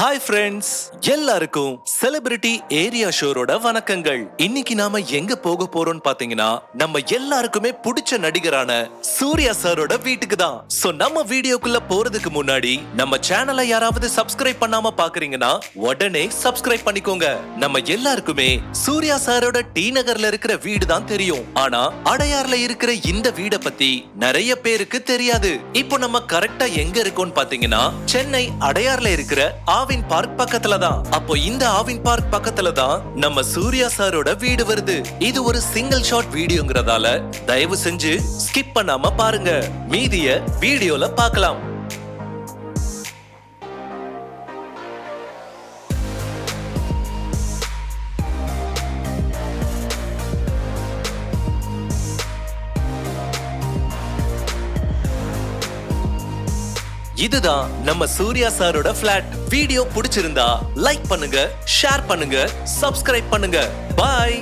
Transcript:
Hi friends, எல்லாருக்கும் celebrity area ஷோரோட வணக்கங்கள். இன்னைக்கு நாம எங்க போக போறோம்னு பாத்தீங்கன்னா நம்ம எல்லாருக்குமே பிடிச்ச நடிகரான சூர்யா சாரோட வீட்டுக்கு தான். சோ நம்ம வீடியோக்குள்ள போறதுக்கு முன்னாடி நம்ம சேனலை யாராவது சப்ஸ்கிரைப் பண்ணாம பாக்குறீங்கன்னா உடனே சப்ஸ்கிரைப் பண்ணிக்கோங்க. நம்ம எல்லாருக்குமே சூர்யா சாரோட டி நகர்ல இருக்கிற வீடு தான் தெரியும். ஆனா அடையார்ல இருக்கிற இந்த வீட பத்தி நிறைய பேருக்கு தெரியாது. இப்போ நம்ம கரெக்டா எங்க இருக்கோம்னு பாத்தீங்கன்னா சென்னை அடையார்ல இருக்கிற ஆவின் பார்க் பக்கத்துல தான். அப்போ இந்த ஆவின் பார்க் பக்கத்துல தான் நம்ம சூர்யா சாரோட வீடு வருது. இது ஒரு சிங்கிள் ஷாட் வீடியோங்கிறதால தயவு செஞ்சு ஸ்கிப் பண்ணாம பாருங்க. மீதிய வீடியோல பார்க்கலாம். இதுதான் நம்ம சூர்யா சாரோட பிளாட். வீடியோ பிடிச்சிருந்தா லைக் பண்ணுங்க, ஷேர் பண்ணுங்க, சப்ஸ்கிரைப் பண்ணுங்க. பாய்.